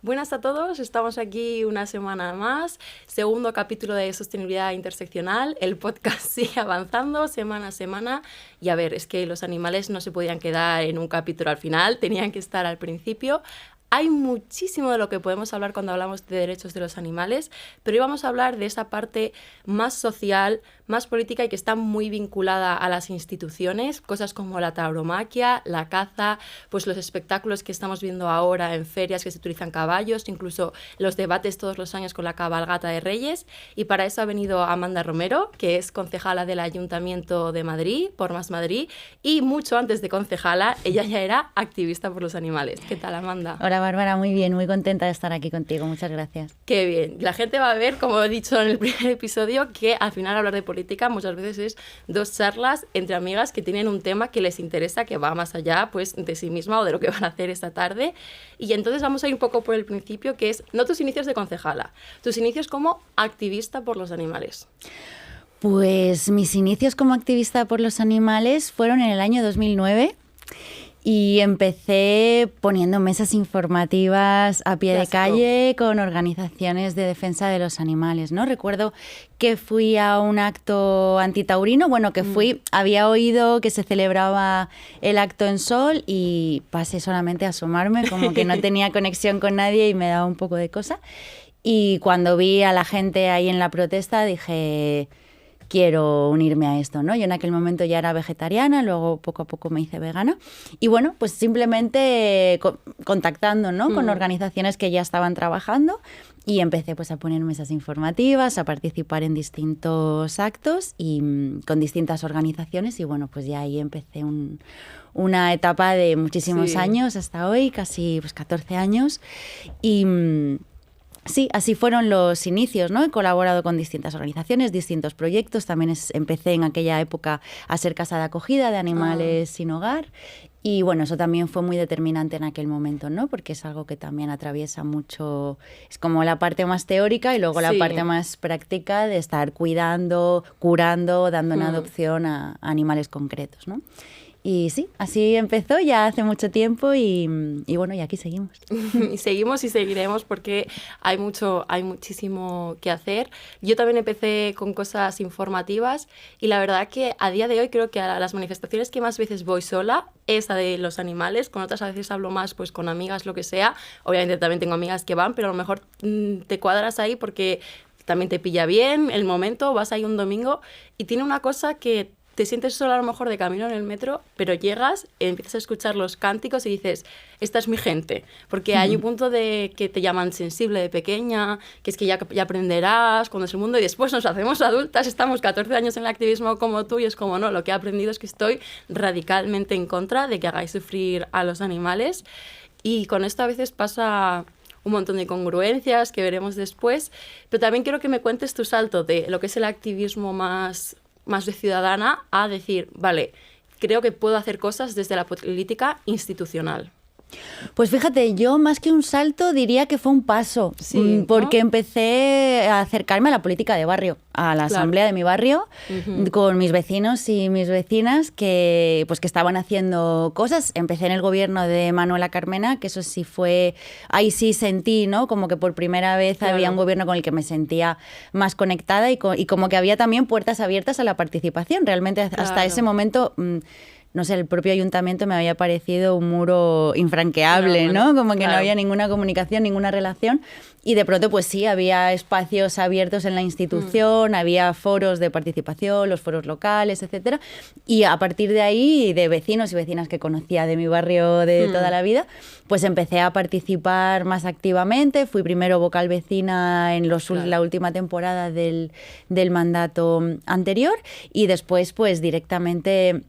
Buenas a todos, estamos aquí una semana más, segundo capítulo de Sostenibilidad Interseccional, el podcast sigue avanzando semana a semana y a ver, es que los animales no se podían quedar en un capítulo al final, tenían que estar al principio. Hay muchísimo de lo que podemos hablar cuando hablamos de derechos de los animales, pero hoy vamos a hablar de esa parte más social, más política y que está muy vinculada a las instituciones, cosas como la tauromaquia, la caza, pues los espectáculos que estamos viendo ahora en ferias que se utilizan caballos, incluso los debates todos los años con la cabalgata de Reyes. Y para eso ha venido Amanda Romero, que es concejala del Ayuntamiento de Madrid, por Más Madrid, y mucho antes de concejala, ella ya era activista por los animales. ¿Qué tal, Amanda? Hola, Bárbara, muy bien, muy contenta de estar aquí contigo, muchas gracias. Qué bien. La gente va a ver, como he dicho en el primer episodio, que al final hablar de política muchas veces es dos charlas entre amigas que tienen un tema que les interesa, que va más allá pues, de sí misma o de lo que van a hacer esta tarde. Y entonces vamos a ir un poco por el principio, que es no tus inicios de concejala, tus inicios como activista por los animales. Pues mis inicios como activista por los animales fueron en el año 2009. Y empecé poniendo mesas informativas a pie de calle con organizaciones de defensa de los animales, ¿no? Recuerdo que fui a un acto antitaurino, había oído que se celebraba el acto en Sol y pasé solamente a asomarme, como que no tenía conexión con nadie y me daba un poco de cosa. Y cuando vi a la gente ahí en la protesta dije, quiero unirme a esto, ¿no? Yo en aquel momento ya era vegetariana, luego poco a poco me hice vegana y bueno, pues simplemente contactando, ¿no? Con organizaciones que ya estaban trabajando y empecé pues a poner mesas informativas, a participar en distintos actos y con distintas organizaciones y bueno, pues ya ahí empecé una etapa de muchísimos años hasta hoy, casi pues 14 años y sí, así fueron los inicios, ¿no? He colaborado con distintas organizaciones, distintos proyectos. También empecé en aquella época a ser casa de acogida de animales sin hogar. Y bueno, eso también fue muy determinante en aquel momento, ¿no? Porque es algo que también atraviesa mucho, es como la parte más teórica y luego la parte más práctica de estar cuidando, curando, dando en adopción a animales concretos, ¿no? Y sí, así empezó ya hace mucho tiempo y bueno, y aquí seguimos. Y seguimos y seguiremos porque hay muchísimo que hacer. Yo también empecé con cosas informativas y la verdad que a día de hoy creo que a las manifestaciones que más veces voy sola es la de los animales, con otras a veces hablo más pues con amigas, lo que sea. Obviamente también tengo amigas que van, pero a lo mejor te cuadras ahí porque también te pilla bien el momento, vas ahí un domingo y tiene una cosa que te sientes sola a lo mejor de camino en el metro, pero llegas, empiezas a escuchar los cánticos y dices, esta es mi gente. Porque hay un punto de que te llaman sensible de pequeña, que es que ya aprenderás cuando es el mundo, y después nos hacemos adultas, estamos 14 años en el activismo como tú, y es como, no, lo que he aprendido es que estoy radicalmente en contra de que hagáis sufrir a los animales. Y con esto a veces pasa un montón de incongruencias que veremos después, pero también quiero que me cuentes tu salto de lo que es el activismo más de ciudadana a decir, vale, creo que puedo hacer cosas desde la política institucional. Pues fíjate, yo más que un salto diría que fue un paso, porque empecé a acercarme a la política de barrio, a la asamblea de mi barrio, con mis vecinos y mis vecinas que estaban haciendo cosas. Empecé en el gobierno de Manuela Carmena, que eso sí fue, ahí sí sentí, ¿no? Como que por primera vez había un gobierno con el que me sentía más conectada y como que había también puertas abiertas a la participación. Realmente hasta ese momento no sé, el propio ayuntamiento me había parecido un muro infranqueable, ¿no? Como que no había ninguna comunicación, ninguna relación. Y de pronto, pues sí, había espacios abiertos en la institución, había foros de participación, los foros locales, etcétera. Y a partir de ahí, de vecinos y vecinas que conocía de mi barrio de toda la vida, pues empecé a participar más activamente. Fui primero vocal vecina en la última temporada del mandato anterior y después, pues directamente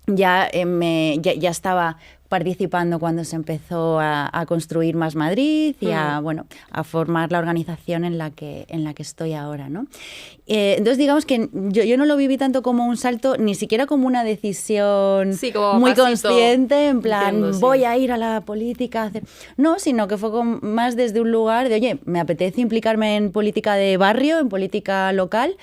ya estaba participando cuando se empezó a construir Más Madrid y a formar la organización en la que estoy ahora, ¿no? Entonces, digamos que yo no lo viví tanto como un salto, ni siquiera como una decisión muy consciente, en plan, voy a ir a la política. No, sino que fue más desde un lugar de, oye, me apetece implicarme en política de barrio, en política local.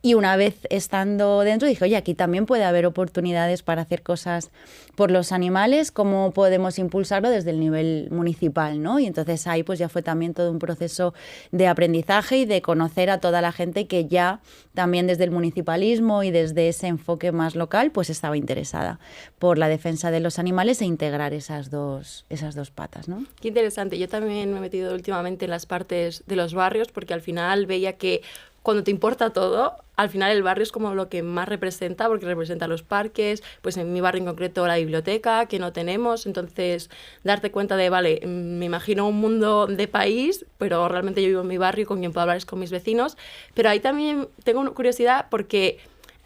Y una vez estando dentro dije, oye, aquí también puede haber oportunidades para hacer cosas por los animales, ¿cómo podemos impulsarlo desde el nivel municipal, ¿no? Y entonces ahí pues ya fue también todo un proceso de aprendizaje y de conocer a toda la gente que ya también desde el municipalismo y desde ese enfoque más local pues estaba interesada por la defensa de los animales e integrar esas dos patas, ¿no? Qué interesante. Yo también me he metido últimamente en las partes de los barrios porque al final veía que cuando te importa todo, al final el barrio es como lo que más representa, porque representa los parques, pues en mi barrio en concreto la biblioteca, que no tenemos, entonces darte cuenta de, vale, me imagino un mundo de país, pero realmente yo vivo en mi barrio y con quien puedo hablar es con mis vecinos, pero ahí también tengo curiosidad porque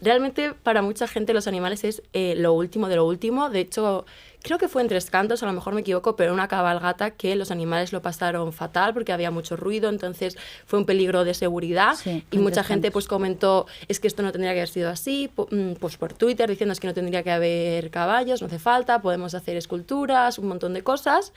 realmente para mucha gente los animales es lo último de lo último. De hecho, creo que fue en Tres Cantos, a lo mejor me equivoco, pero una cabalgata que los animales lo pasaron fatal porque había mucho ruido, entonces fue un peligro de seguridad. Sí, y mucha gente pues comentó, es que esto no tendría que haber sido así, pues por Twitter diciendo es que no tendría que haber caballos, no hace falta, podemos hacer esculturas, un montón de cosas.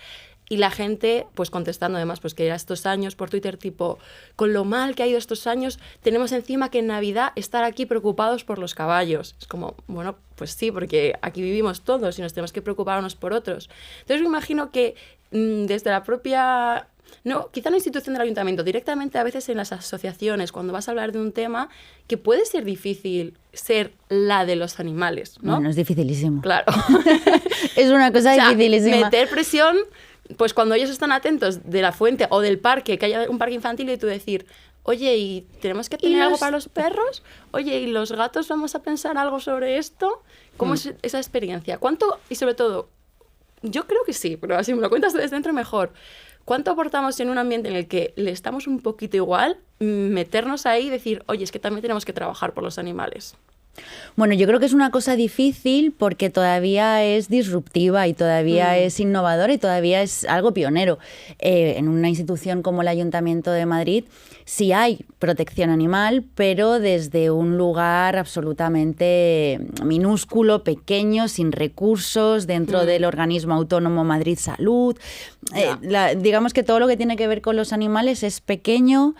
Y la gente, pues contestando además, pues que era estos años por Twitter, tipo, con lo mal que ha ido estos años, tenemos encima que en Navidad estar aquí preocupados por los caballos. Es como, bueno, pues sí, porque aquí vivimos todos y nos tenemos que preocupar unos por otros. Entonces me imagino que desde la propia... No, quizá la institución del ayuntamiento, directamente a veces en las asociaciones, cuando vas a hablar de un tema que puede ser difícil ser la de los animales, ¿no? Bueno, es dificilísimo. Claro. Es una cosa dificilísima. Meter presión... Pues cuando ellos están atentos de la fuente o del parque, que haya un parque infantil y tú decir, oye, ¿y tenemos que tener algo para los perros? Oye, ¿y los gatos vamos a pensar algo sobre esto? ¿Cómo es esa experiencia? ¿Cuánto? Y sobre todo, yo creo que sí, pero si me lo cuentas desde dentro mejor. ¿Cuánto aportamos en un ambiente en el que le estamos un poquito igual, meternos ahí y decir, oye, es que también tenemos que trabajar por los animales? Bueno, yo creo que es una cosa difícil porque todavía es disruptiva y todavía es innovadora y todavía es algo pionero. En una institución como el Ayuntamiento de Madrid sí hay protección animal, pero desde un lugar absolutamente minúsculo, pequeño, sin recursos, dentro del organismo autónomo Madrid Salud. Digamos que todo lo que tiene que ver con los animales es pequeño,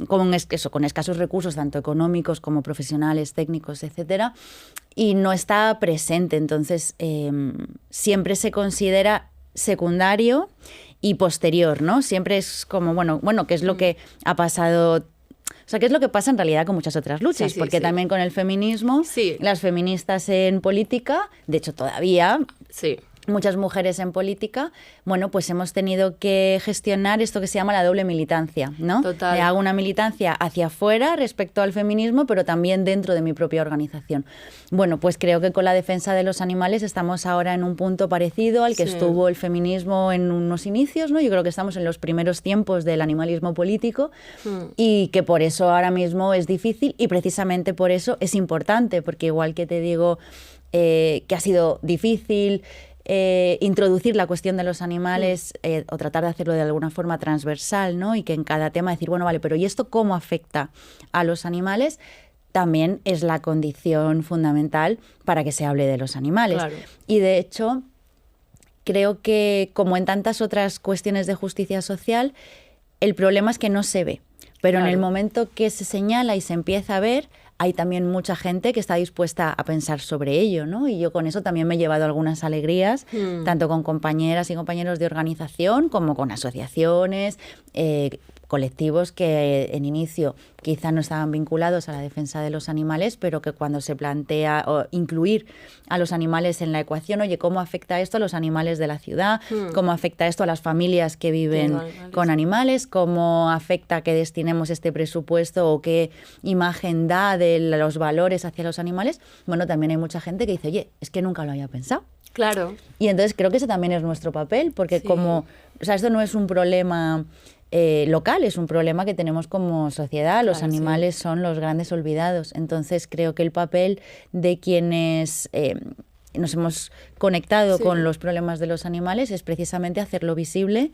con escasos recursos tanto económicos como profesionales, técnicos, etcétera, y no está presente. Entonces siempre se considera secundario y posterior, ¿no? Siempre es como, bueno, ¿qué es lo que ha pasado? O sea, ¿qué es lo que pasa en realidad con muchas otras luchas? Porque también con el feminismo, las feministas en política, de hecho todavía... Muchas mujeres en política, bueno, pues hemos tenido que gestionar esto que se llama la doble militancia, ¿no? Total. Hago una militancia hacia afuera respecto al feminismo, pero también dentro de mi propia organización. Bueno, pues creo que con la defensa de los animales estamos ahora en un punto parecido al que estuvo el feminismo en unos inicios, ¿no? Yo creo que estamos en los primeros tiempos del animalismo político y que por eso ahora mismo es difícil y precisamente por eso es importante, porque igual que te digo que ha sido difícil introducir la cuestión de los animales o tratar de hacerlo de alguna forma transversal, ¿no? Y que en cada tema decir, bueno, vale, pero ¿y esto cómo afecta a los animales? También es la condición fundamental para que se hable de los animales. Claro. Y de hecho, creo que como en tantas otras cuestiones de justicia social, el problema es que no se ve. Pero en el momento que se señala y se empieza a ver, hay también mucha gente que está dispuesta a pensar sobre ello, ¿no? Y yo con eso también me he llevado algunas alegrías, tanto con compañeras y compañeros de organización como con asociaciones, colectivos que en inicio quizá no estaban vinculados a la defensa de los animales, pero que cuando se plantea incluir a los animales en la ecuación, oye, ¿cómo afecta esto a los animales de la ciudad? ¿Cómo afecta esto a las familias que viven con animales? ¿Cómo afecta que destinemos este presupuesto o qué imagen da de los valores hacia los animales? Bueno, también hay mucha gente que dice, oye, es que nunca lo había pensado. Claro. Y entonces creo que ese también es nuestro papel, porque esto no es un problema local, es un problema que tenemos como sociedad. Los animales son los grandes olvidados. Entonces creo que el papel de quienes nos hemos conectado con los problemas de los animales es precisamente hacerlo visible,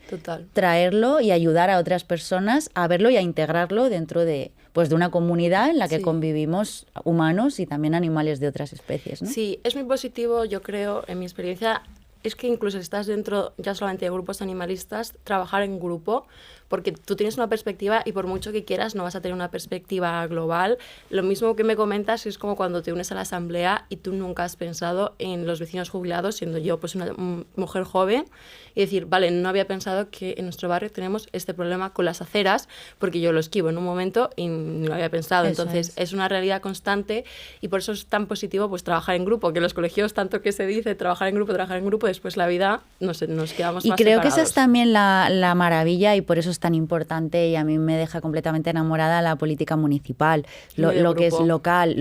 traerlo y ayudar a otras personas a verlo y a integrarlo dentro de una comunidad en la que convivimos humanos y también animales de otras especies, ¿no? Sí, es muy positivo, yo creo, en mi experiencia, es que incluso si estás dentro ya solamente de grupos animalistas, trabajar en grupo, porque tú tienes una perspectiva y por mucho que quieras no vas a tener una perspectiva global. Lo mismo que me comentas es como cuando te unes a la asamblea y tú nunca has pensado en los vecinos jubilados, siendo yo pues una mujer joven, y decir, vale, no había pensado que en nuestro barrio tenemos este problema con las aceras, porque yo lo esquivo en un momento y no lo había pensado. Eso Entonces es una realidad constante y por eso es tan positivo pues trabajar en grupo, que en los colegios tanto que se dice trabajar en grupo, después la vida nos quedamos y más creo separados. Que esa es también la maravilla y por eso es tan importante y a mí me deja completamente enamorada la política municipal, lo que es local,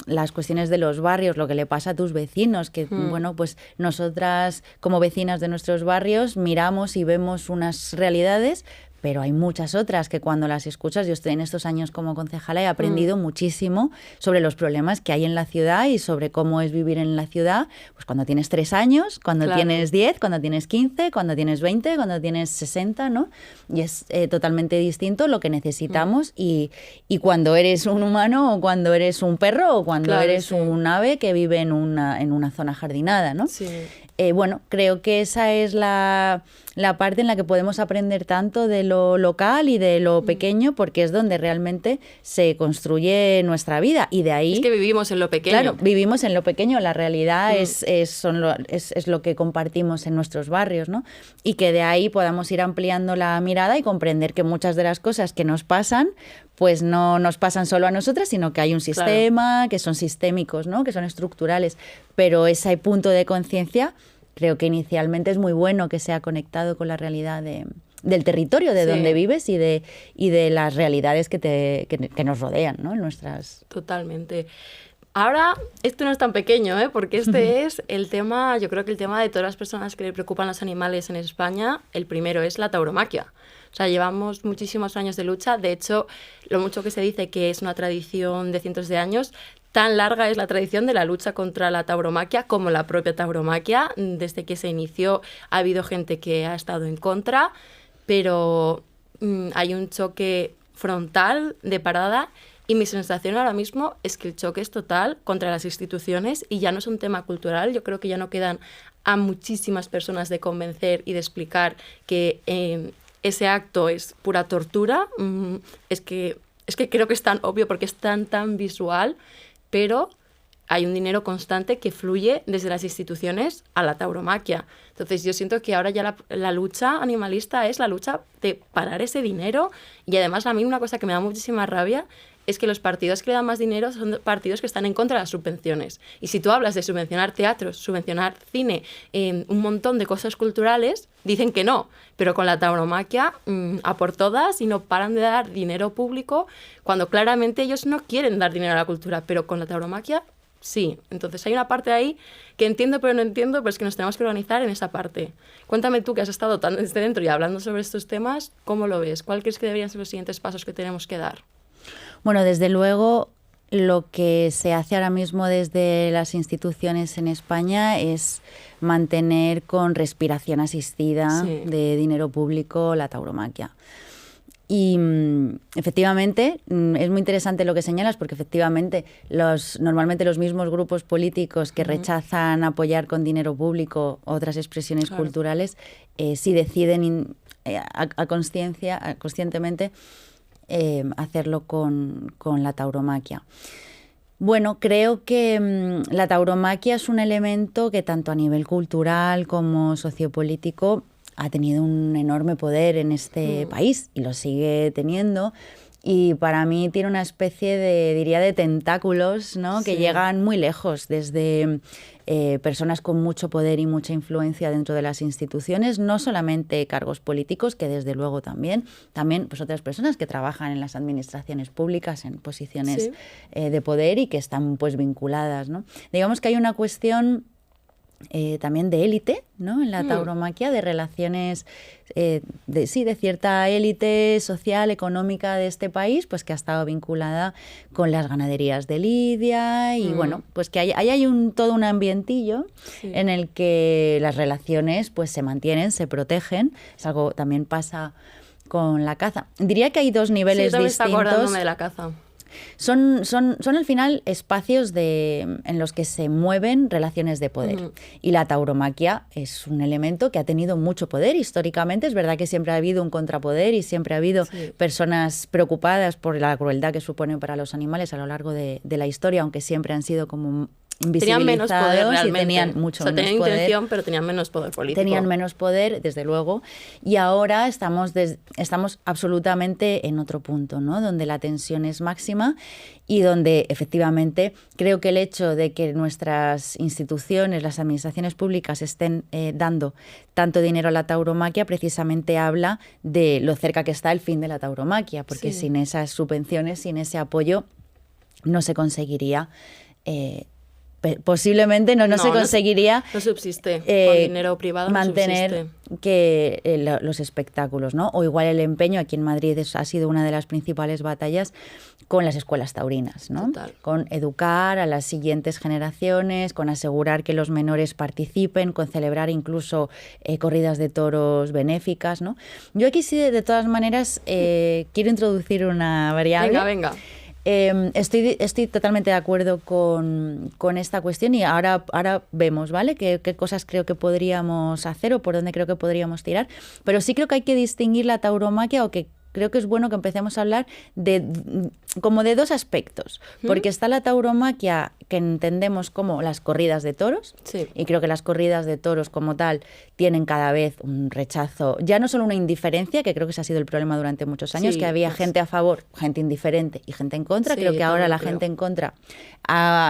las cuestiones de los barrios, lo que le pasa a tus vecinos, que bueno, pues nosotras como vecinas de nuestros barrios miramos y vemos unas realidades, pero hay muchas otras que cuando las escuchas, yo estoy en estos años como concejala, he aprendido muchísimo sobre los problemas que hay en la ciudad y sobre cómo es vivir en la ciudad, pues cuando tienes 3 años, cuando tienes 10, cuando tienes 15, cuando tienes 20, cuando tienes 60, ¿no? Y es totalmente distinto lo que necesitamos y cuando eres un humano o cuando eres un perro o cuando eres un ave que vive en una zona jardinada, ¿no? Sí. Bueno, creo que esa es la parte en la que podemos aprender tanto de lo local y de lo pequeño, porque es donde realmente se construye nuestra vida. Y de ahí... Es que vivimos en lo pequeño. Claro, vivimos en lo pequeño. La realidad es lo que compartimos en nuestros barrios, ¿no? Y que de ahí podamos ir ampliando la mirada y comprender que muchas de las cosas que nos pasan pues no nos pasan solo a nosotras, sino que hay un sistema, que son sistémicos, ¿no? Que son estructurales. Pero ese punto de conciencia creo que inicialmente es muy bueno que sea conectado con la realidad del territorio, de donde vives y de las realidades que nos rodean, ¿no? En nuestras... Totalmente. Ahora, esto no es tan pequeño, porque este es el tema, yo creo que el tema de todas las personas que le preocupan los animales en España. El primero es la tauromaquia. O sea, llevamos muchísimos años de lucha. De hecho, lo mucho que se dice que es una tradición de cientos de años, tan larga es la tradición de la lucha contra la tauromaquia como la propia tauromaquia. Desde que se inició ha habido gente que ha estado en contra, pero hay un choque frontal de parada. Y mi sensación ahora mismo es que el choque es total contra las instituciones y ya no es un tema cultural. Yo creo que ya no quedan a muchísimas personas de convencer y de explicar que ese acto es pura tortura. Es que creo que es tan obvio porque es tan visual, pero hay un dinero constante que fluye desde las instituciones a la tauromaquia. Entonces yo siento que ahora ya la lucha animalista es la lucha de parar ese dinero y además a mí una cosa que me da muchísima rabia es que los partidos que le dan más dinero son partidos que están en contra de las subvenciones. Y si tú hablas de subvencionar teatros, subvencionar cine, un montón de cosas culturales, dicen que no. Pero con la tauromaquia, a por todas, y no paran de dar dinero público, cuando claramente ellos no quieren dar dinero a la cultura. Pero con la tauromaquia, sí. Entonces hay una parte ahí que entiendo pero no entiendo, pero es que nos tenemos que organizar en esa parte. Cuéntame tú, que has estado tan desde dentro y hablando sobre estos temas, ¿cómo lo ves? ¿Cuál crees que deberían ser los siguientes pasos que tenemos que dar? Bueno, desde luego, lo que se hace ahora mismo desde las instituciones en España es mantener con respiración asistida de dinero público la tauromaquia. Y efectivamente, es muy interesante lo que señalas, porque efectivamente normalmente los mismos grupos políticos que rechazan apoyar con dinero público otras expresiones culturales, sí deciden conscientemente hacerlo con la tauromaquia. Bueno, creo que la tauromaquia es un elemento que tanto a nivel cultural como sociopolítico ha tenido un enorme poder en este país y lo sigue teniendo. Y para mí tiene una especie de tentáculos, ¿no? Que llegan muy lejos, desde personas con mucho poder y mucha influencia dentro de las instituciones, no solamente cargos políticos, que desde luego también pues otras personas que trabajan en las administraciones públicas, en posiciones de poder y que están pues vinculadas, ¿no? Digamos que hay una cuestión también de élite, ¿no? En la tauromaquia, de relaciones de cierta élite social, económica de este país, pues que ha estado vinculada con las ganaderías de lidia y bueno, pues que ahí hay todo un ambientillo en el que las relaciones pues se mantienen, se protegen. Es algo también pasa con la caza. Diría que hay dos niveles distintos. Está acordándome de la caza. Son al final espacios en los que se mueven relaciones de poder. Y la tauromaquia es un elemento que ha tenido mucho poder históricamente. Es verdad que siempre ha habido un contrapoder y siempre ha habido personas preocupadas por la crueldad que supone para los animales a lo largo de la historia, aunque siempre han sido como tenían menos poder realmente. Y tenían mucho menos tenían poder. intención, pero tenían menos poder político. Tenían menos poder, desde luego, y ahora estamos absolutamente en otro punto, ¿no? Donde la tensión es máxima y donde efectivamente creo que el hecho de que nuestras instituciones, las administraciones públicas estén dando tanto dinero a la tauromaquia precisamente habla de lo cerca que está el fin de la tauromaquia, porque sin esas subvenciones, sin ese apoyo, no se conseguiría... posiblemente no se conseguiría no subsiste con dinero privado, mantener los espectáculos, ¿no? O igual el empeño aquí en Madrid ha sido una de las principales batallas con las escuelas taurinas, ¿no? Total. Con educar a las siguientes generaciones, con asegurar que los menores participen, con celebrar incluso corridas de toros benéficas, ¿no? Yo aquí sí, de todas maneras, quiero introducir una variable. Venga. Estoy totalmente de acuerdo con esta cuestión y ahora vemos, ¿vale? Qué cosas creo que podríamos hacer o por dónde creo que podríamos tirar. Pero sí creo que hay que distinguir la tauromaquia, o que creo que es bueno que empecemos a hablar como de dos aspectos. Porque está la tauromaquia que entendemos como las corridas de toros. Sí. Y creo que las corridas de toros como tal tienen cada vez un rechazo, ya no solo una indiferencia, que creo que ese ha sido el problema durante muchos años, que había gente a favor, gente indiferente y gente en contra. Creo que ahora la gente en contra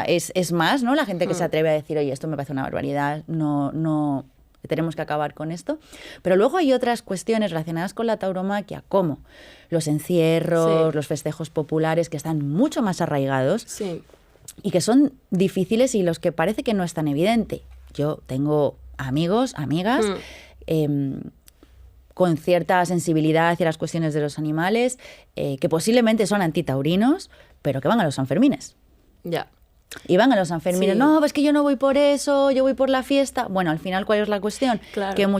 es más, ¿no? La gente que se atreve a decir, oye, esto me parece una barbaridad, no tenemos que acabar con esto. Pero luego hay otras cuestiones relacionadas con la tauromaquia, como los encierros, los festejos populares, que están mucho más arraigados y que son difíciles y los que parece que no es tan evidente. Yo tengo amigos, amigas, con cierta sensibilidad hacia las cuestiones de los animales, que posiblemente son antitaurinos, pero que van a los Sanfermines. Ya. Y van a los Sanfermines, no, es que yo no voy por eso, yo voy por la fiesta. Bueno, al final, ¿cuál es la cuestión? Claro. Que en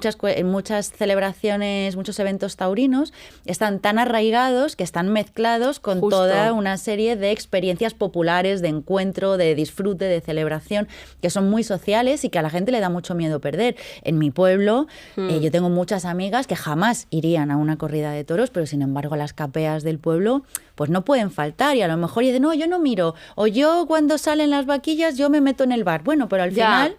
muchas celebraciones, muchos eventos taurinos están tan arraigados que están mezclados con toda una serie de experiencias populares, de encuentro, de disfrute, de celebración, que son muy sociales y que a la gente le da mucho miedo perder. En mi pueblo, yo tengo muchas amigas que jamás irían a una corrida de toros, pero sin embargo las capeas del pueblo pues no pueden faltar, y a lo mejor dicen, no, yo no miro, o yo cuando salen las vaquillas yo me meto en el bar. Bueno, pero al final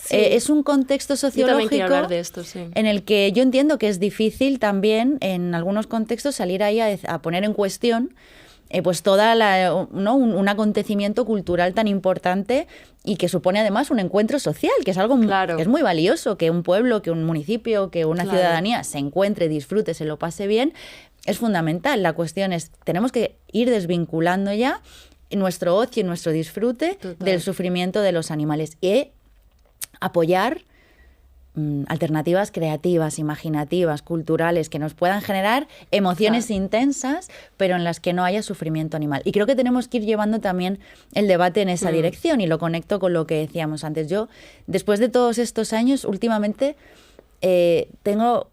es un contexto sociológico de esto, en el que yo entiendo que es difícil también en algunos contextos salir ahí a poner en cuestión pues toda un acontecimiento cultural tan importante y que supone además un encuentro social, que es algo que es muy valioso, que un pueblo, que un municipio, que una ciudadanía se encuentre, disfrute, se lo pase bien, es fundamental. La cuestión es, tenemos que ir desvinculando ya nuestro ocio y nuestro disfrute del sufrimiento de los animales y apoyar alternativas creativas, imaginativas, culturales, que nos puedan generar emociones intensas, pero en las que no haya sufrimiento animal. Y creo que tenemos que ir llevando también el debate en esa dirección, y lo conecto con lo que decíamos antes. Yo, después de todos estos años, últimamente tengo...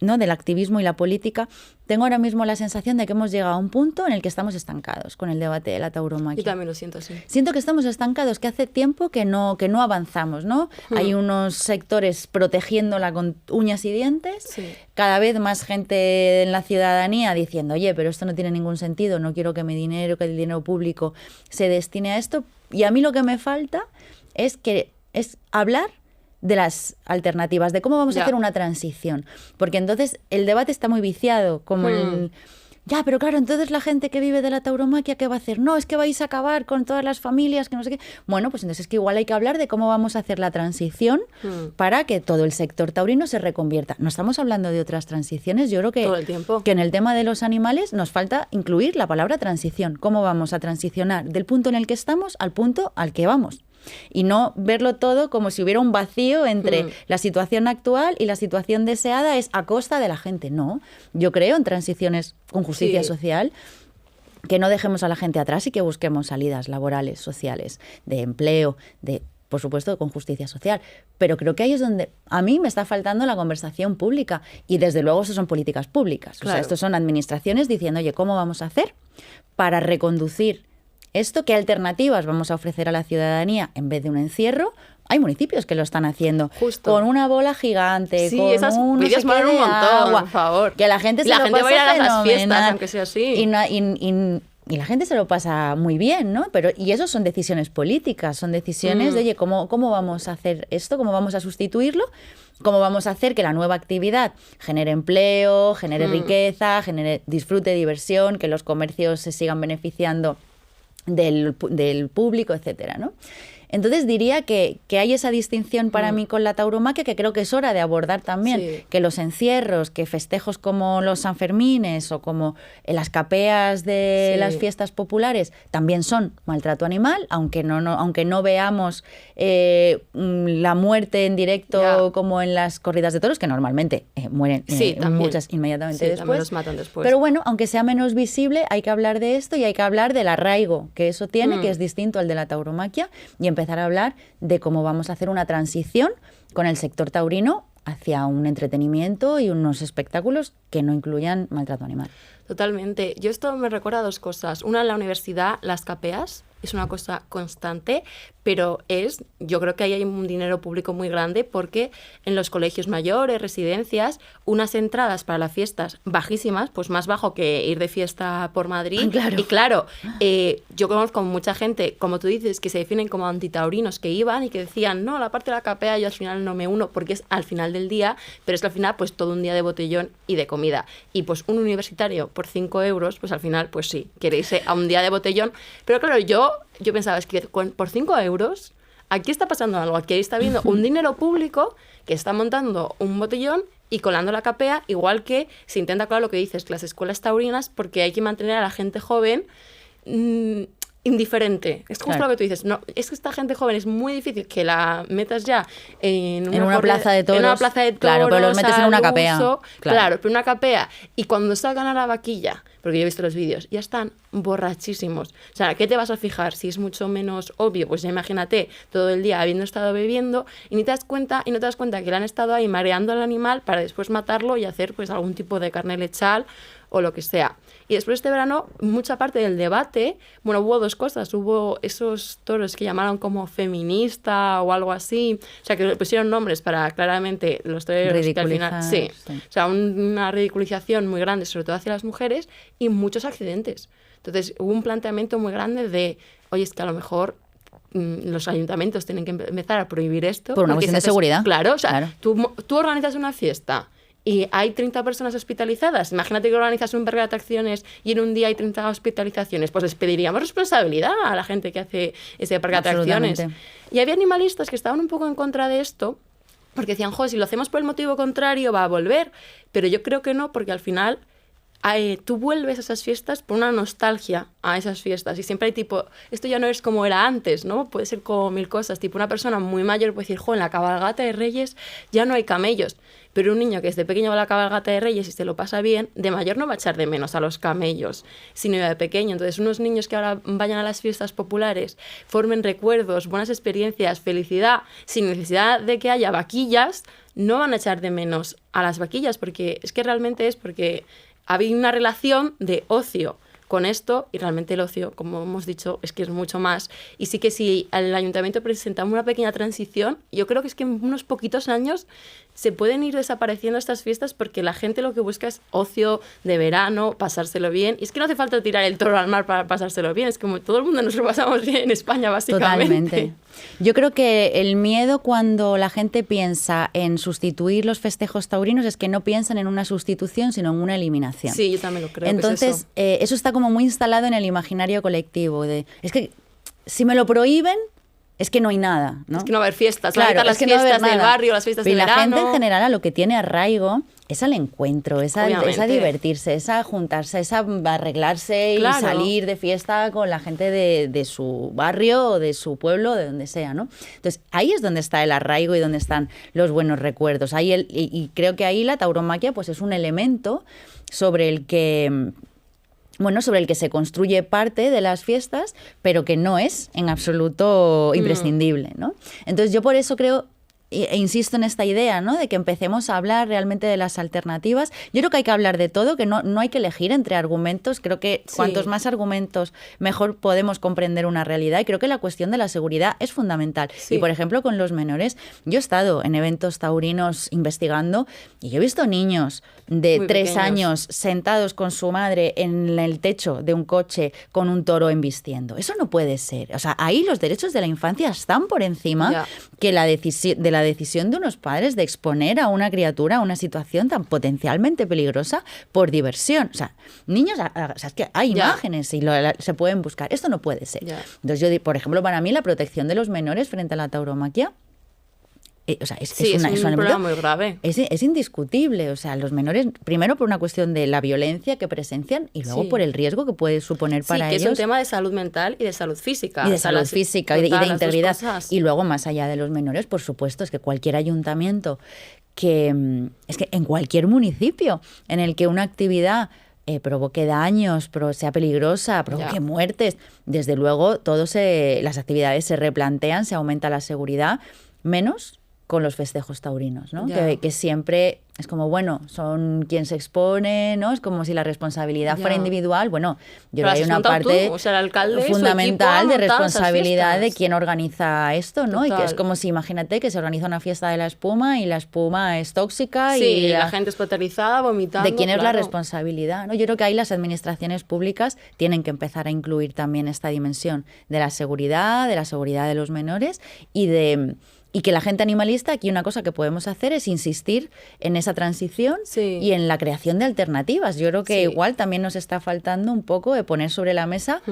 ¿no? del activismo y la política, tengo ahora mismo la sensación de que hemos llegado a un punto en el que estamos estancados con el debate de la tauromaquia. Yo también lo siento así. Siento que estamos estancados, que hace tiempo que no avanzamos, ¿no? Hay unos sectores protegiéndola con uñas y dientes, cada vez más gente en la ciudadanía diciendo, oye, pero esto no tiene ningún sentido, no quiero que el dinero público se destine a esto. Y a mí lo que me falta es hablar de las alternativas, de cómo vamos a hacer una transición. Porque entonces el debate está muy viciado, como ya, pero claro, entonces la gente que vive de la tauromaquia, ¿qué va a hacer? No, es que vais a acabar con todas las familias, que no sé qué. Bueno, pues entonces es que igual hay que hablar de cómo vamos a hacer la transición para que todo el sector taurino se reconvierta. No estamos hablando de otras transiciones, yo creo que, todo el tiempo, que en el tema de los animales nos falta incluir la palabra transición. ¿Cómo vamos a transicionar del punto en el que estamos al punto al que vamos? Y no verlo todo como si hubiera un vacío entre la situación actual y la situación deseada es a costa de la gente. No, yo creo en transiciones con justicia social, que no dejemos a la gente atrás y que busquemos salidas laborales, sociales, de empleo, por supuesto, con justicia social. Pero creo que ahí es donde a mí me está faltando la conversación pública. Y desde luego eso son políticas públicas. Claro. O sea, esto son administraciones diciendo, oye, ¿cómo vamos a hacer para reconducir esto? ¿Qué alternativas vamos a ofrecer a la ciudadanía en vez de un encierro? Hay municipios que lo están haciendo. Justo. Con una bola gigante, Sí, con esas un vídeos no sé qué molan un de montón, agua, por favor. que la gente se La lo gente va a ir pasa a las fiestas, fenomenal. aunque sea así. Y la gente se lo pasa muy bien, ¿no? Y eso son decisiones políticas, son decisiones de, oye, ¿cómo vamos a hacer esto? ¿Cómo vamos a sustituirlo? ¿Cómo vamos a hacer que la nueva actividad genere empleo, genere riqueza, genere disfrute, diversión, que los comercios se sigan beneficiando del público, etcétera, ¿no? Entonces diría que hay esa distinción para mí con la tauromaquia que creo que es hora de abordar también, Sí. que los encierros, que festejos como los Sanfermines o como las capeas de Sí. las fiestas populares también son maltrato animal, aunque no veamos la muerte en directo Ya. como en las corridas de toros, que normalmente mueren Sí, también. muchas inmediatamente Sí, después. también los matan después. Pero bueno, aunque sea menos visible, hay que hablar de esto y hay que hablar del arraigo que eso tiene, que es distinto al de la tauromaquia, y empezar a hablar de cómo vamos a hacer una transición con el sector taurino hacia un entretenimiento y unos espectáculos que no incluyan maltrato animal. Totalmente. Yo esto me recuerda a dos cosas. Una, en la universidad, las capeas, es una cosa constante, pero yo creo que ahí hay un dinero público muy grande porque en los colegios mayores, residencias, unas entradas para las fiestas bajísimas, pues más bajo que ir de fiesta por Madrid. Claro. Y claro, yo conozco mucha gente, como tú dices, que se definen como antitaurinos, que iban y que decían, no, la parte de la capea yo al final no me uno porque es al final del día, pero es que al final pues todo un día de botellón y de comida. Y pues un universitario por 5 euros, pues al final pues sí, quiere irse a un día de botellón. Pero claro, yo pensaba, es que por 5 euros, aquí está pasando algo, aquí está viendo un dinero público que está montando un botellón y colando la capea, igual que se intenta, claro, lo que dices, las escuelas taurinas, porque hay que mantener a la gente joven indiferente. Es justo Claro. lo que tú dices. No, es que esta gente joven es muy difícil que la metas ya en una plaza de toros. En una plaza de toros. Claro, pero los metes en al una capea. uso. Claro. Claro, pero una capea. Y cuando salgan a la vaquilla, porque yo he visto los vídeos, ya están borrachísimos. O sea, ¿qué te vas a fijar? Si es mucho menos obvio, pues ya imagínate todo el día habiendo estado bebiendo y no te das cuenta que le han estado ahí mareando al animal para después matarlo y hacer pues algún tipo de carne lechal o lo que sea. Y después este verano, mucha parte del debate, bueno, hubo dos cosas. Hubo esos toros que llamaron como feminista o algo así. O sea, que le pusieron nombres para claramente los toreros que al final... Sí. Sí. O sea, una ridiculización muy grande, sobre todo hacia las mujeres, y muchos accidentes. Entonces, hubo un planteamiento muy grande de, oye, es que a lo mejor los ayuntamientos tienen que empezar a prohibir esto. Por una porque cuestión de si haces- seguridad. Claro, o sea, Claro. Tú organizas una fiesta y hay 30 personas hospitalizadas. Imagínate que organizas un parque de atracciones y en un día hay 30 hospitalizaciones. Pues les pediríamos responsabilidad a la gente que hace ese parque de atracciones. Absolutamente. Y había animalistas que estaban un poco en contra de esto porque decían, jo, si lo hacemos por el motivo contrario va a volver. Pero yo creo que no, porque al final tú vuelves a esas fiestas por una nostalgia a esas fiestas y siempre hay tipo, esto ya no es como era antes, ¿no? Puede ser como mil cosas, tipo una persona muy mayor puede decir, jo, en la cabalgata de Reyes ya no hay camellos, pero un niño que desde pequeño va a la cabalgata de Reyes y se lo pasa bien, de mayor no va a echar de menos a los camellos, sino ya de pequeño. Entonces unos niños que ahora vayan a las fiestas populares, formen recuerdos, buenas experiencias, felicidad, sin necesidad de que haya vaquillas, no van a echar de menos a las vaquillas, porque es que realmente es porque había una relación de ocio con esto y realmente el ocio, como hemos dicho, es que es mucho más. Y sí que si el ayuntamiento presenta una pequeña transición, yo creo que es que en unos poquitos años se pueden ir desapareciendo estas fiestas porque la gente lo que busca es ocio de verano, pasárselo bien. Y es que no hace falta tirar el toro al mar para pasárselo bien, es como todo el mundo nos lo pasamos bien en España, básicamente. Totalmente. Yo creo que el miedo cuando la gente piensa en sustituir los festejos taurinos es que no piensan en una sustitución, sino en una eliminación. Sí, yo también lo creo. Entonces, que es eso. eso está como muy instalado en el imaginario colectivo. Es que si me lo prohíben, es que no hay nada, ¿no? Es que no va a haber fiestas, Claro, van a quitar las es que no va a haber fiestas del nada. barrio, las fiestas de Pero verano. la gente en general a lo que tiene arraigo es al encuentro, es a Obviamente. divertirse, es a juntarse, es a arreglarse y Claro. salir de fiesta con la gente de su barrio o de su pueblo, de donde sea, ¿no? Entonces, ahí es donde está el arraigo y donde están los buenos recuerdos. Y creo que ahí la tauromaquia pues, es un elemento sobre el que bueno, sobre el que se construye parte de las fiestas, pero que no es en absoluto imprescindible, ¿no? Entonces yo por eso creo e insisto en esta idea, ¿no? De que empecemos a hablar realmente de las alternativas. Yo creo que hay que hablar de todo, que no hay que elegir entre argumentos. Creo que cuantos más argumentos, mejor podemos comprender una realidad. Y creo que la cuestión de la seguridad es fundamental. Sí. Y, por ejemplo, con los menores, yo he estado en eventos taurinos investigando y yo he visto niños de 3 años sentados con su madre en el techo de un coche con un toro embistiendo. Eso no puede ser. O sea, ahí los derechos de la infancia están por encima que la decisión de unos padres de exponer a una criatura a una situación tan potencialmente peligrosa por diversión. O sea, niños, o sea, es que hay imágenes y se pueden buscar. Esto no puede ser. Entonces yo, por ejemplo, para mí la protección de los menores frente a la tauromaquia, o sea, es un problema muy grave. Es indiscutible. O sea, los menores, primero por una cuestión de la violencia que presencian y luego por el riesgo que puede suponer para ellos. Sí, que es un tema de salud mental y de salud física. Y de salud física y de integridad. Y luego, más allá de los menores, por supuesto, es que cualquier ayuntamiento es que en cualquier municipio en el que una actividad provoque daños, sea peligrosa, provoque muertes, desde luego las actividades se replantean, se aumenta la seguridad, menos con los festejos taurinos, ¿no? Que siempre es como, bueno, son quien se expone, ¿no? Es como si la responsabilidad fuera individual. Bueno, yo creo que hay una parte o sea, el alcalde, fundamental de responsabilidad de quien organiza esto, ¿no? Total. Y que es como si, imagínate, que se organiza una fiesta de la espuma y la espuma es tóxica y la gente es hospitalizada, vomitando. ¿De quién es la responsabilidad, ¿no? Yo creo que ahí las administraciones públicas tienen que empezar a incluir también esta dimensión de la seguridad de los menores y que la gente animalista, aquí una cosa que podemos hacer es insistir en esa transición y en la creación de alternativas. Yo creo que igual también nos está faltando un poco de poner sobre la mesa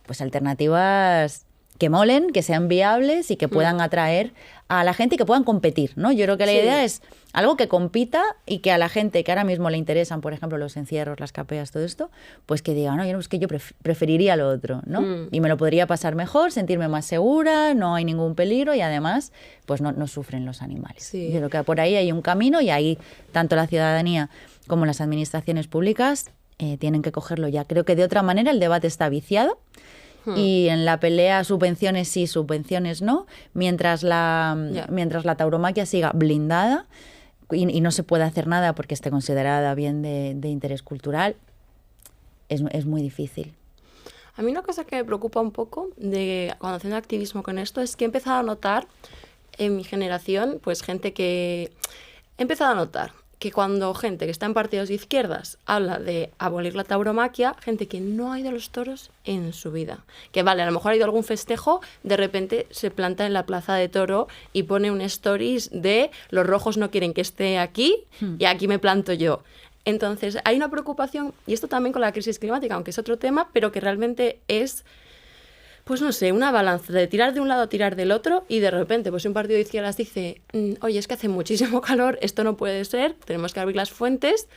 pues alternativas que molen, que sean viables y que puedan atraer a la gente y que puedan competir, ¿no? Yo creo que la idea es algo que compita y que a la gente que ahora mismo le interesan, por ejemplo, los encierros, las capeas, todo esto, pues que diga, no, es que yo preferiría lo otro, ¿no? Y me lo podría pasar mejor, sentirme más segura, no hay ningún peligro y además pues no sufren los animales. Yo creo que por ahí hay un camino y ahí tanto la ciudadanía como las administraciones públicas tienen que cogerlo ya. Creo que de otra manera el debate está viciado. Y en la pelea subvenciones sí, subvenciones no, mientras la tauromaquia siga blindada y no se puede hacer nada porque esté considerada bien de interés cultural, es muy difícil. A mí una cosa que me preocupa un poco de cuando haciendo activismo con esto es que he empezado a notar en mi generación, pues gente que... He empezado a notar que cuando gente que está en partidos de izquierdas habla de abolir la tauromaquia, gente que no ha ido a los toros en su vida. Que vale, a lo mejor ha ido a algún festejo, de repente se planta en la plaza de toro y pone un stories de los rojos no quieren que esté aquí y aquí me planto yo. Entonces hay una preocupación, y esto también con la crisis climática, aunque es otro tema, pero que realmente es... Pues no sé, una balanza de tirar de un lado a tirar del otro y de repente pues un partido de izquierdas dice oye, es que hace muchísimo calor, esto no puede ser, tenemos que abrir las fuentes.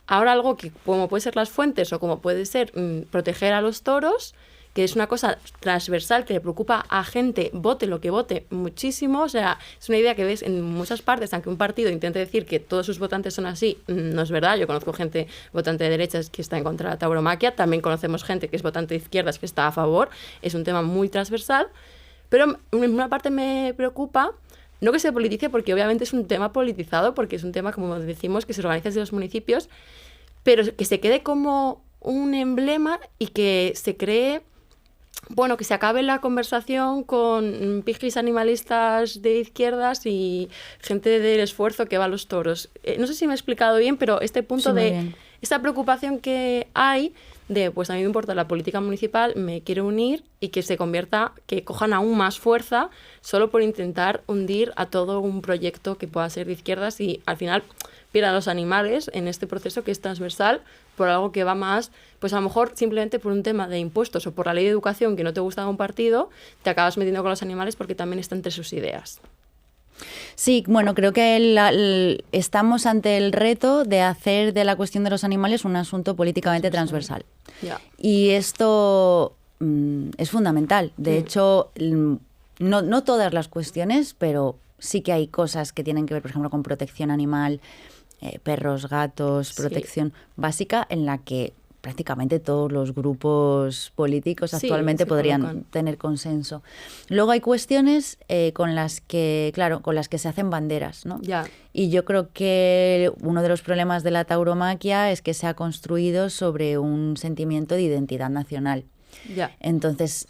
Ahora algo que como puede ser las fuentes o como puede ser proteger a los toros, que es una cosa transversal que le preocupa a gente, vote lo que vote, muchísimo. O sea, es una idea que ves en muchas partes, aunque un partido intente decir que todos sus votantes son así, no es verdad. Yo conozco gente votante de derechas que está en contra de la tauromaquia, también conocemos gente que es votante de izquierdas que está a favor. Es un tema muy transversal, pero en una parte me preocupa, no que se politice, porque obviamente es un tema politizado, porque es un tema, como decimos, que se organiza desde los municipios, pero que se quede como un emblema y que se cree... Bueno, que se acabe la conversación con pijis animalistas de izquierdas y gente del esfuerzo que va a los toros. No sé si me he explicado bien, pero este punto de esta preocupación que hay de, pues a mí me importa la política municipal, me quiero unir y que se convierta, que cojan aún más fuerza solo por intentar hundir a todo un proyecto que pueda ser de izquierdas y al final pierdan los animales en este proceso que es transversal por algo que va más, pues a lo mejor simplemente por un tema de impuestos o por la ley de educación que no te gusta de un partido, te acabas metiendo con los animales porque también está entre sus ideas. Sí, bueno, creo que estamos ante el reto de hacer de la cuestión de los animales un asunto políticamente transversal. Y esto es fundamental. De hecho, no todas las cuestiones, pero sí que hay cosas que tienen que ver, por ejemplo, con protección animal, perros, gatos, protección básica, en la que prácticamente todos los grupos políticos actualmente podrían tener consenso. Luego hay cuestiones con las que se hacen banderas, ¿no? Ya. Y yo creo que uno de los problemas de la tauromaquia es que se ha construido sobre un sentimiento de identidad nacional. Ya. Entonces,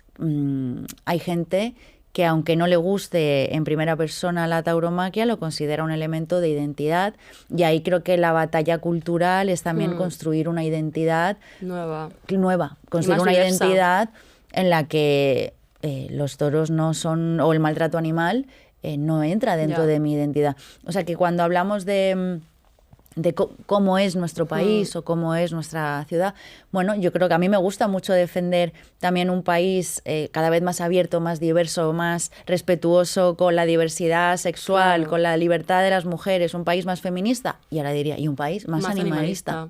hay gente que aunque no le guste en primera persona la tauromaquia, lo considera un elemento de identidad. Y ahí creo que la batalla cultural es también construir una identidad nueva, construir una identidad en la que los toros no son, o el maltrato animal no entra dentro de mi identidad. O sea que cuando hablamos de cómo es nuestro país o cómo es nuestra ciudad. Bueno, yo creo que a mí me gusta mucho defender también un país cada vez más abierto, más diverso, más respetuoso con la diversidad sexual, con la libertad de las mujeres, un país más feminista, y ahora diría, y un país más animalista.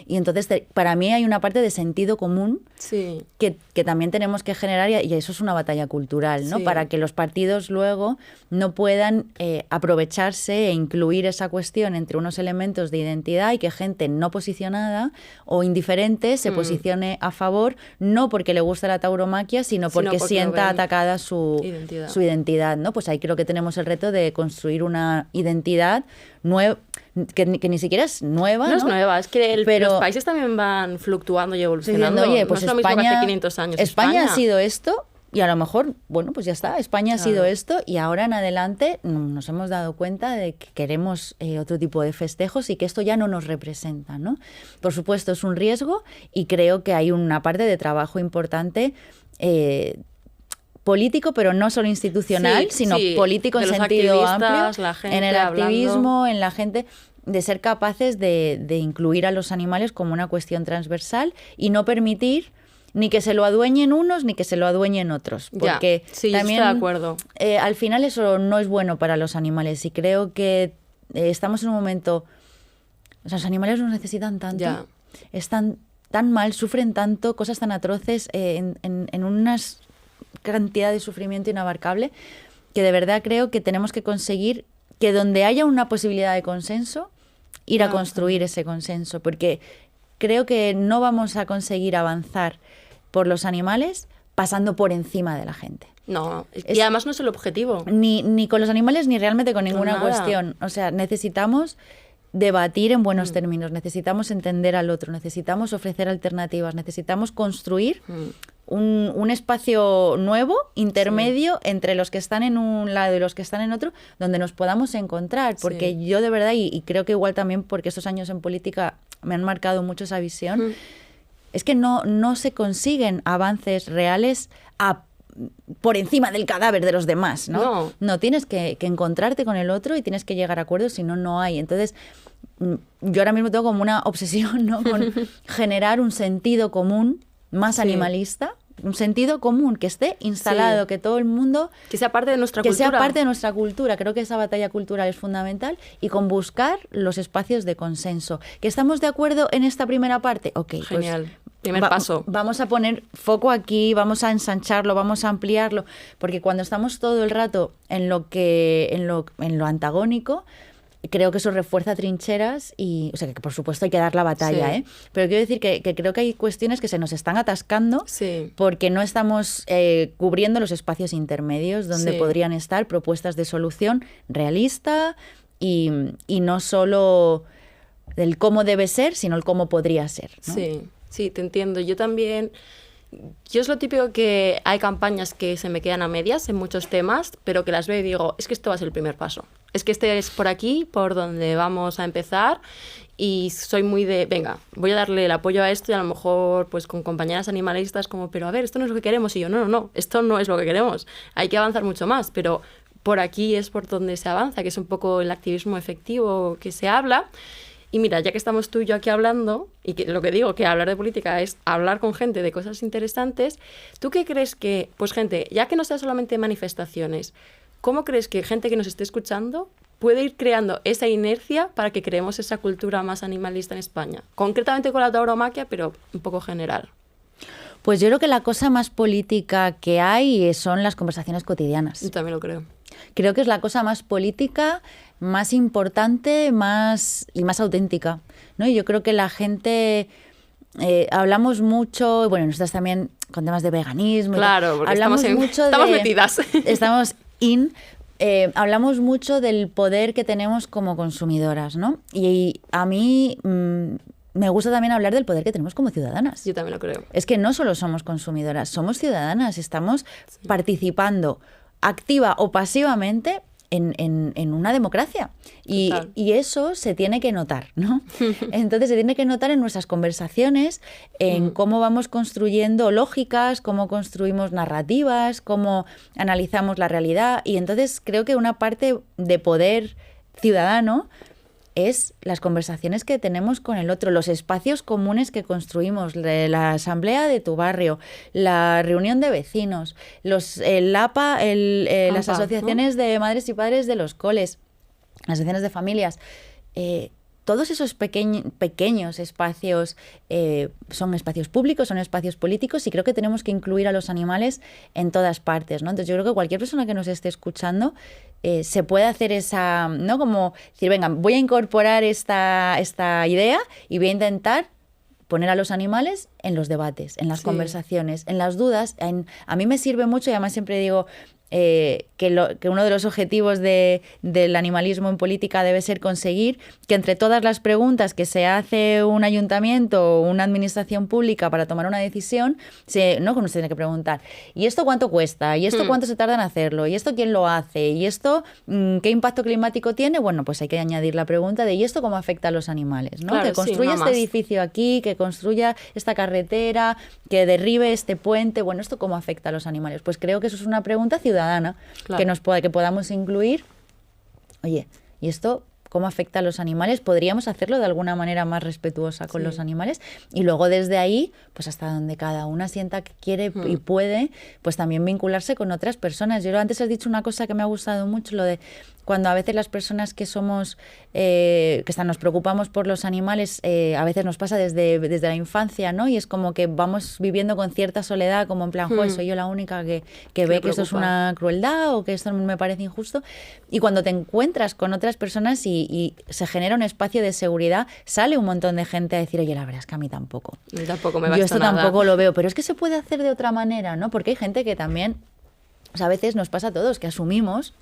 Y entonces para mí hay una parte de sentido común que también tenemos que generar, y eso es una batalla cultural, ¿no? Para que los partidos luego no puedan aprovecharse e incluir esa cuestión entre unos elementos de identidad y que gente no posicionada o indiferente se posicione a favor, no porque le gusta la tauromaquia, sino porque sienta atacada su identidad, ¿no? Pues ahí creo que tenemos el reto de construir una identidad nueva, que ni siquiera es nueva, No es nueva, es que los países también van fluctuando y evolucionando. Diciendo, oye, pues no es lo mismo que hace 500 años. España ha sido esto, y a lo mejor, bueno, pues ya está, España ha sido esto, y ahora en adelante nos hemos dado cuenta de que queremos otro tipo de festejos y que esto ya no nos representa, ¿no? Por supuesto, es un riesgo, y creo que hay una parte de trabajo importante político, pero no solo institucional, sino político en sentido amplio, en el activismo, en la gente, de ser capaces de incluir a los animales como una cuestión transversal y no permitir ni que se lo adueñen unos ni que se lo adueñen otros. Porque también, estoy de acuerdo. Al final eso no es bueno para los animales, y creo que estamos en un momento... O sea, los animales nos necesitan tanto, están tan mal, sufren tanto, cosas tan atroces, en unas cantidad de sufrimiento inabarcable, que de verdad creo que tenemos que conseguir que donde haya una posibilidad de consenso, ir a construir ese consenso, porque creo que no vamos a conseguir avanzar por los animales pasando por encima de la gente. No, y además no es el objetivo. Ni con los animales, ni realmente con ninguna cuestión. O sea, necesitamos debatir en buenos términos, necesitamos entender al otro, necesitamos ofrecer alternativas, necesitamos construir un espacio nuevo, intermedio, entre los que están en un lado y los que están en otro, donde nos podamos encontrar, porque yo de verdad, y creo que igual también porque estos años en política me han marcado mucho esa visión, es que no se consiguen avances reales por encima del cadáver de los demás, ¿no? No, tienes que encontrarte con el otro y tienes que llegar a acuerdos, si no, no hay. Entonces, yo ahora mismo tengo como una obsesión, ¿no?, con generar un sentido común más animalista, un sentido común que esté instalado, que todo el mundo... Que sea parte de nuestra cultura. Que sea parte de nuestra cultura. Creo que esa batalla cultural es fundamental, y con buscar los espacios de consenso. ¿Que estamos de acuerdo en esta primera parte? Ok, genial. Pues primer paso. Vamos a poner foco aquí, vamos a ensancharlo, vamos a ampliarlo, porque cuando estamos todo el rato en lo antagónico, creo que eso refuerza trincheras, y, o sea, que por supuesto hay que dar la batalla, pero quiero decir que creo que hay cuestiones que se nos están atascando porque no estamos cubriendo los espacios intermedios donde podrían estar propuestas de solución realista y no solo del cómo debe ser, sino el cómo podría ser, ¿no? Sí, te entiendo. Yo también... Yo es lo típico que hay campañas que se me quedan a medias en muchos temas, pero que las veo y digo, es que esto va a ser el primer paso. Es que este es por aquí, por donde vamos a empezar, y soy muy de, venga, voy a darle el apoyo a esto, y a lo mejor pues con compañeras animalistas como, pero a ver, esto no es lo que queremos, y yo, no, esto no es lo que queremos, hay que avanzar mucho más, pero por aquí es por donde se avanza, que es un poco el activismo efectivo que se habla. Y mira, ya que estamos tú y yo aquí hablando, y que lo que digo, que hablar de política es hablar con gente de cosas interesantes, ¿tú qué crees que, pues gente, ya que no sea solamente manifestaciones, cómo crees que gente que nos esté escuchando puede ir creando esa inercia para que creemos esa cultura más animalista en España? Concretamente con la tauromaquia, pero un poco general. Pues yo creo que la cosa más política que hay son las conversaciones cotidianas. Yo también lo creo. Creo que es la cosa más política, más importante, más auténtica, ¿no? Y yo creo que la gente hablamos mucho, bueno, nosotras también con temas de veganismo. Claro, porque hablamos estamos metidas. Estamos hablamos mucho del poder que tenemos como consumidoras, ¿no? Y a mí me gusta también hablar del poder que tenemos como ciudadanas. Yo también lo creo. Es que no solo somos consumidoras, somos ciudadanas, estamos participando activa o pasivamente en una democracia. Y eso se tiene que notar, ¿no? Entonces se tiene que notar en nuestras conversaciones, en cómo vamos construyendo lógicas, cómo construimos narrativas, cómo analizamos la realidad. Y entonces creo que una parte de poder ciudadano es las conversaciones que tenemos con el otro, los espacios comunes que construimos, la asamblea de tu barrio, la reunión de vecinos, el APA, las asociaciones de madres y padres de los coles, las asociaciones de familias. Todos esos pequeños espacios son espacios públicos, son espacios políticos y creo que tenemos que incluir a los animales en todas partes, ¿no? Entonces yo creo que cualquier persona que nos esté escuchando se puede hacer esa, ¿no? Como decir, venga, voy a incorporar esta idea y voy a intentar poner a los animales en los debates, en las conversaciones, en las dudas. A mí me sirve mucho y además siempre digo que uno de los objetivos del animalismo en política debe ser conseguir que entre todas las preguntas que se hace un ayuntamiento o una administración pública para tomar una decisión, uno se tiene que preguntar, ¿y esto cuánto cuesta? ¿Y esto cuánto se tarda en hacerlo? ¿Y esto quién lo hace? ¿Y esto qué impacto climático tiene? Bueno, pues hay que añadir la pregunta de ¿y esto cómo afecta a los animales? ¿No? Claro, Que construya este edificio aquí, que construya esta carretera, que derribe este puente. Bueno, ¿esto cómo afecta a los animales? Pues creo que eso es una pregunta ciudadana que podamos incluir. Oye, ¿y esto cómo afecta a los animales? ¿Podríamos hacerlo de alguna manera más respetuosa con los animales? Y luego desde ahí, pues hasta donde cada una sienta que quiere y puede, pues también vincularse con otras personas. Yo antes has dicho una cosa que me ha gustado mucho, lo de cuando a veces las personas que somos, nos preocupamos por los animales, a veces nos pasa desde la infancia, ¿no? Y es como que vamos viviendo con cierta soledad, como en plan, joder, soy yo la única que ve que esto es una crueldad o que esto me parece injusto. Y cuando te encuentras con otras personas y se genera un espacio de seguridad, sale un montón de gente a decir, oye, la verdad es que a mí tampoco. A mí tampoco me basta yo esto nada. Tampoco lo veo, pero es que se puede hacer de otra manera, ¿no? Porque hay gente que también, o sea, a veces nos pasa a todos, que asumimos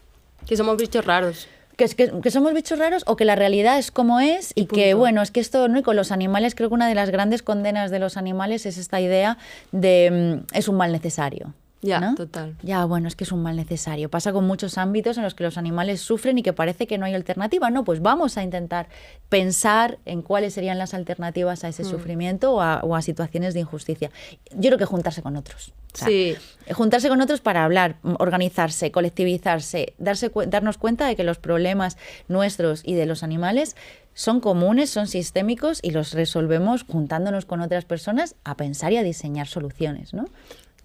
que somos bichos raros. Que somos bichos raros o que la realidad es como es y que, bueno, es que esto, ¿no? Y con los animales, creo que una de las grandes condenas de los animales es esta idea de es un mal necesario. Ya, ¿no? total. Ya, bueno, es que es un mal necesario. Pasa con muchos ámbitos en los que los animales sufren y que parece que no hay alternativa. No, pues vamos a intentar pensar en cuáles serían las alternativas a ese sufrimiento o a situaciones de injusticia. Yo creo que juntarse con otros. O sea, juntarse con otros para hablar, organizarse, colectivizarse, darnos cuenta de que los problemas nuestros y de los animales son comunes, son sistémicos y los resolvemos juntándonos con otras personas a pensar y a diseñar soluciones, ¿no?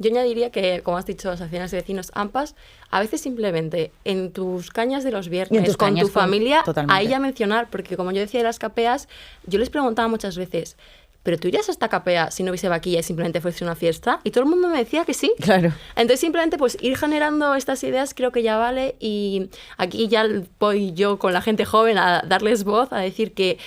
Yo añadiría que, como has dicho, asociaciones de vecinos, AMPAs, a veces simplemente en tus cañas de los viernes con tu familia, ahí ya mencionar, porque como yo decía de las capeas, yo les preguntaba muchas veces, ¿pero tú irías a esta capea si no hubiese vaquilla y simplemente fuese una fiesta? Y todo el mundo me decía que sí. Claro. Entonces simplemente pues ir generando estas ideas creo que ya vale, y aquí ya voy yo con la gente joven a darles voz, a decir que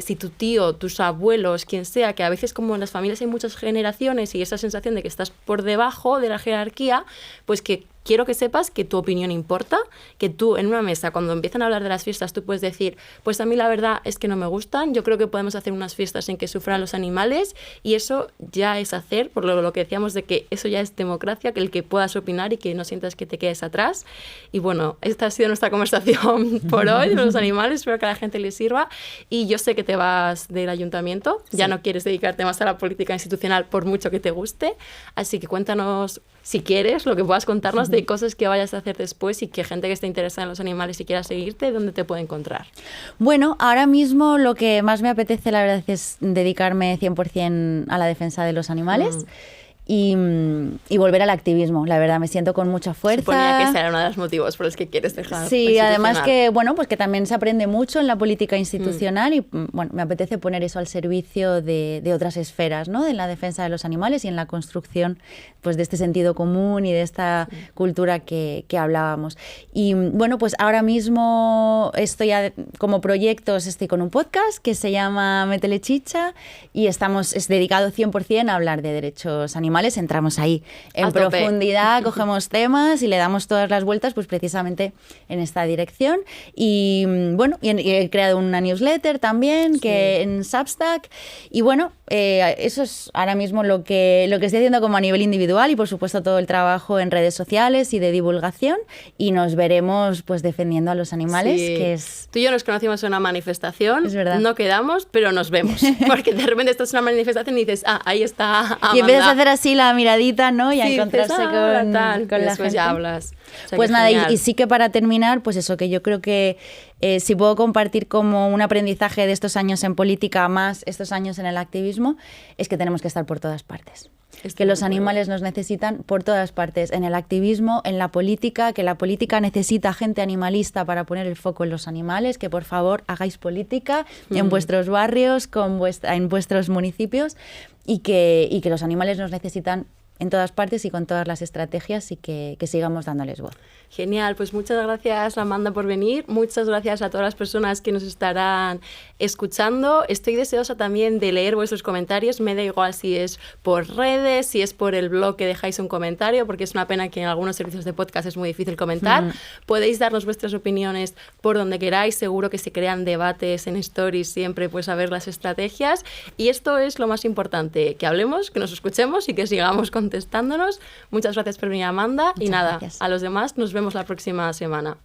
si tu tío, tus abuelos, quien sea, que a veces como en las familias hay muchas generaciones y esa sensación de que estás por debajo de la jerarquía, pues que quiero que sepas que tu opinión importa, que tú en una mesa, cuando empiezan a hablar de las fiestas, tú puedes decir, pues a mí la verdad es que no me gustan, yo creo que podemos hacer unas fiestas en que sufran los animales, y eso ya es hacer, por lo que decíamos de que eso ya es democracia, que el que puedas opinar y que no sientas que te quedes atrás. Y bueno, esta ha sido nuestra conversación por hoy de los animales, espero que a la gente les sirva, y yo sé que te vas del ayuntamiento, ya no quieres dedicarte más a la política institucional por mucho que te guste, así que cuéntanos, si quieres, lo que puedas contarnos de cosas que vayas a hacer después y que gente que esté interesada en los animales y quiera seguirte, ¿dónde te puede encontrar? Bueno, ahora mismo lo que más me apetece, la verdad, es dedicarme 100% a la defensa de los animales. y volver al activismo. La verdad, me siento con mucha fuerza. Suponía que ese era uno de los motivos por los que quieres dejar. Sí, además que, bueno, pues que también se aprende mucho en la política institucional y, bueno, me apetece poner eso al servicio de otras esferas, ¿no? En la defensa de los animales y en la construcción, pues, de este sentido común y de esta cultura que hablábamos. Y, bueno, pues ahora mismo como proyectos estoy con un podcast que se llama Métele Chicha y es dedicado 100% a hablar de derechos animales. Entramos ahí en profundidad, cogemos temas y le damos todas las vueltas, pues precisamente en esta dirección. Y bueno, y he creado una newsletter también que en Substack. Y bueno, eso es ahora mismo lo que estoy haciendo como a nivel individual y por supuesto todo el trabajo en redes sociales y de divulgación. Y nos veremos pues defendiendo a los animales, que es... Tú y yo nos conocimos en una manifestación, es verdad. No quedamos, pero nos vemos. Porque de repente estás en una manifestación y dices, ahí está Amanda. Y empiezas a hacer así la miradita, ¿no? Y a encontrarse dices, con la gente. Después ya hablas. O sea, pues nada, y sí que para terminar, pues eso, que yo creo que si puedo compartir como un aprendizaje de estos años en política más estos años en el activismo, es que tenemos que estar por todas partes. Que los animales nos necesitan por todas partes, en el activismo, en la política, que la política necesita gente animalista para poner el foco en los animales, que por favor hagáis política en vuestros barrios, en vuestros municipios y que los animales nos necesitan en todas partes y con todas las estrategias y que sigamos dándoles voz. Genial, pues muchas gracias Amanda por venir, muchas gracias a todas las personas que nos estarán escuchando. Estoy deseosa también de leer vuestros comentarios, me da igual si es por redes, si es por el blog que dejáis un comentario, porque es una pena que en algunos servicios de podcast es muy difícil comentar. Podéis darnos vuestras opiniones por donde queráis, seguro que se crean debates en stories siempre, pues a ver las estrategias. Y esto es lo más importante, que hablemos, que nos escuchemos y que sigamos contestándonos. Muchas gracias por venir Amanda. Muchas y nada, gracias. A los demás nos vemos la próxima semana.